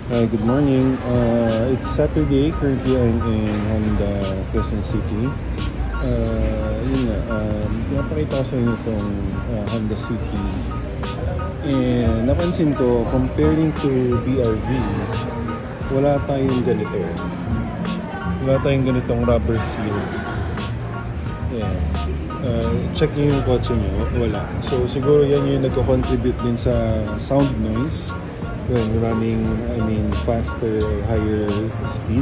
Good morning. It's Saturday. Currently, I'm in Honda, Quezon City. Yun nga, pinapakita ko sa inyo itong Honda City. And napansin ko, comparing to BRV, wala tayong ganito. Wala tayong ganitong rubber seal. Yan. Check nyo yung kotse nyo, wala. So siguro yan yung nagko-contribute din sa sound noise when running, faster or higher speed.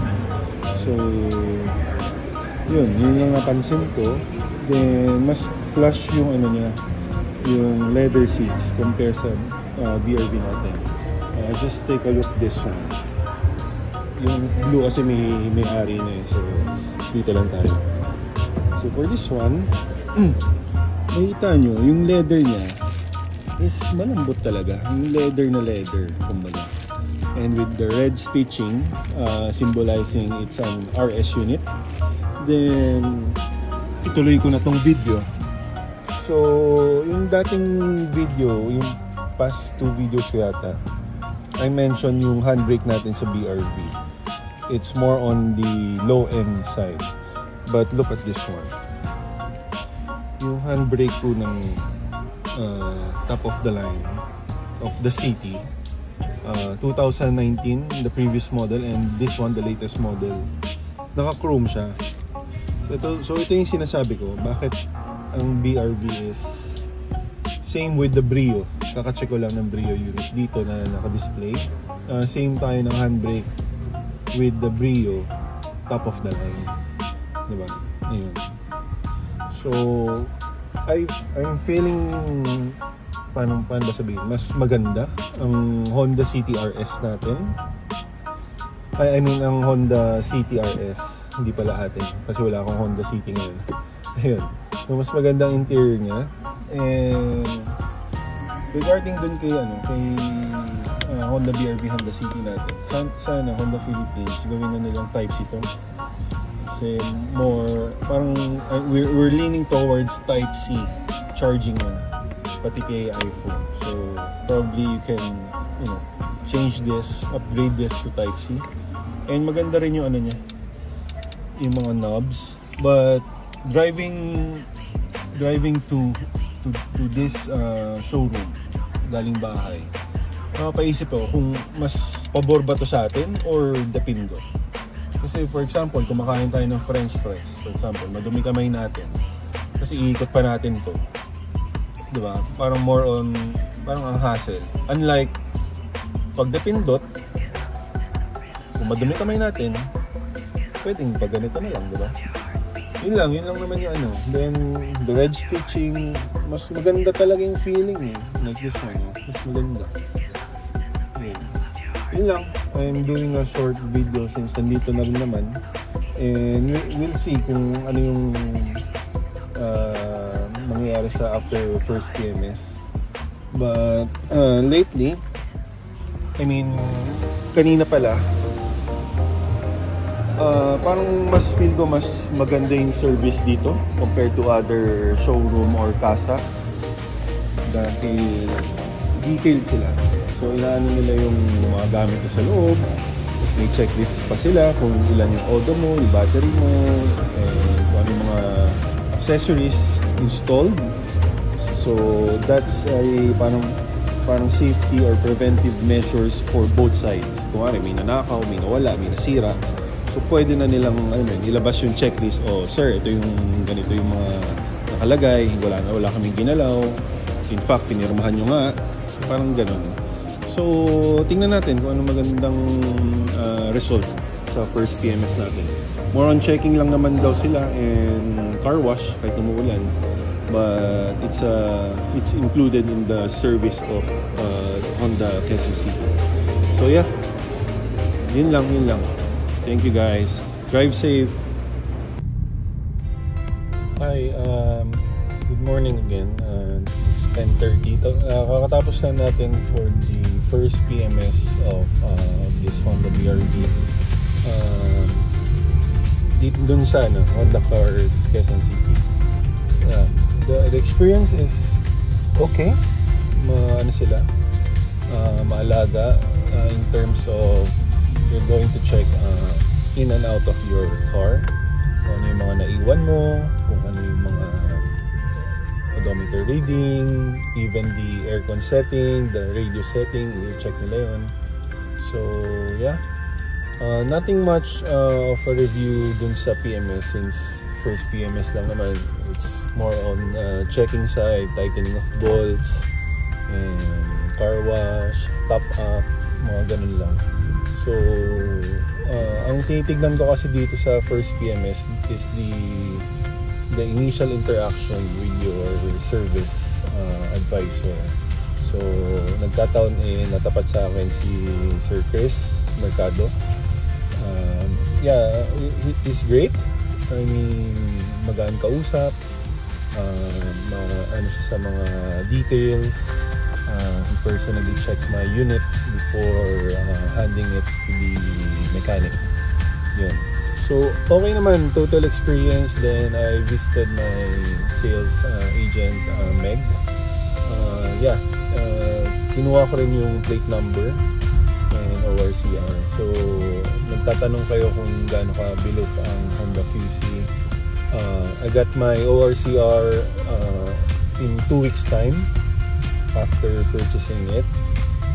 So yun lang napansin ko. Then mas plush yung niya, yung leather seats compare sa BRV natin. Just take a look this one. Yung blue kasi may ari na so dito lang tayo. So for this one, makita nyo, yung leather niya is malambot talaga. Yung leather na leather, kumbaga. And with the red stitching, symbolizing it's an RS unit. Then, ituloy ko na tong video. So, yung dating video, yung past 2 videos ko yata, I mentioned yung handbrake natin sa BRV. It's more on the low-end side. But look at this one. Yung handbrake ko ng top of the line of the City, 2019, the previous model, and this one, the latest model, naka-chrome siya. So ito yung sinasabi ko, bakit ang BRV is same with the Brio. Kaka-check ko lang ng Brio unit dito na naka-display. Same tayo ng handbrake with the Brio, top of the line. Diba? Ayun. So, I'm feeling, paano ba sabihin, mas maganda ang Honda City RS natin. Ang Honda City RS, hindi pala atin, kasi wala akong Honda City ngayon. Ayun. So, mas maganda ang interior niya. And regarding dun kay Honda BRV, Honda City natin, sana Honda Philippines, gawin na nilang Type-C to. Kasi more, parang we're leaning towards Type-C charging na, pati kay iPhone. So probably you can, change this, upgrade this to Type-C. And maganda rin yung niya, yung mga knobs. But driving to this showroom galing bahay, napapaisip ako kung mas pabor ba to sa atin or Depindo. Kasi for example, kumakain tayo ng french fries, for example, madumi kamay natin kasi iikot pa natin to, diba? Parang more on, parang ang hassle. Unlike pag Depindot, kung madumi kamay natin, pwedeng pag ganito na lang, diba? Yun lang naman yung Then the red stitching, mas maganda talaga yung feeling like this one, mas maganda. Yun lang. I'm doing a short video since nandito na rin naman, and we'll see kung ano yung mangyayari sa after first PMS. But lately, kanina pala, parang mas feel ko mas maganda yung service dito compared to other showroom or casa, dahil detailed sila. So inaano nila yung mga gamit ko sa loob, may checklist pa sila kung ilan yung odo mo, yung battery mo, and kung ano yung mga accessories installed. So that's a parang safety or preventive measures for both sides. Kung may nanakaw, may nawala, may nasira, so pwede na nilang ilabas yung checklist. Sir, ito yung ganito yung mga nakalagay, wala kaming ginalaw, in fact pinirmahan nyo nga, parang ganun. So, tingnan natin kung ano magandang result sa first PMS natin. More on checking lang naman daw sila and car wash kahit umuulan. But it's included in the service of Honda Quezon City. So yeah, yun lang. Thank you guys. Drive safe. Hi, good morning again. It's 10:30. Kakatapos na natin for the first PMS of this Honda BRV. Dito dun sa Honda Cars Quezon City. The experience is okay. Maalaga in terms terms of you're going to check in and out of your car, kung ano yung mga naiwan mo, kung ano yung mga odometer reading, even the aircon setting, the radio setting, i-check nila yun. So yeah, nothing much of a review dun sa PMS since first PMS lang naman. It's more on checking side, tightening of bolts, and car wash, top up, mga ganun lang. So ang tinitignan ko kasi dito sa first PMS is the initial interaction with your service advisor. So nagkataon natapat sa akin si Sir Chris Mercado. Yeah, he's great. I mean, magaan kausap, ano siya sa mga details. He personally checked my unit before handing it to the mechanic. Yun. So okay naman, total experience. Then I visited my sales agent, Meg. Yeah, kinuha ko rin yung plate number and ORCR. So nagtatanong kayo kung gaano kabilis ang Honda QC. I got my ORCR in 2 weeks time after purchasing it,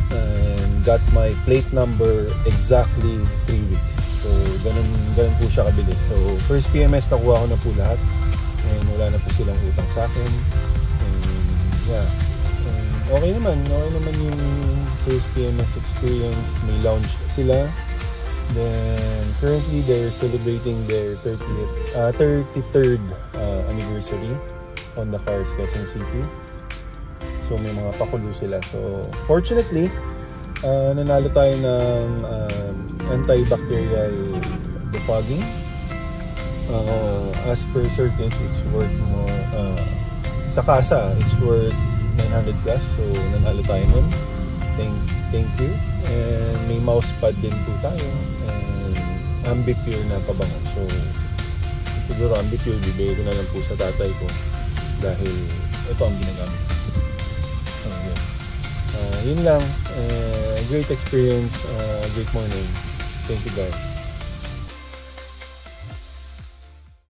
and got my plate number exactly 3 weeks. So ganun po siya kabilis. So first PMS nakuha ko na po lahat, and wala na po silang utang sa akin. And yeah, okay naman yung first PMS experience. May lounge sila. Then currently they're celebrating their 33rd anniversary on the Cars Quezon City. So may mga pakulo sila. So fortunately, nanalo tayo ng antibacterial defogging. As per Circus, it's worth more. Sa kasa, it's worth 900 plus. So nanalo tayo nun. Thank you. And may mouse pad din po tayo. And Ambipure na pabango. So siguro Ambipure, bibigay ko na lang po sa tatay ko dahil ito ang ginagamit. Yun lang. Great experience. Great morning. Thank you guys.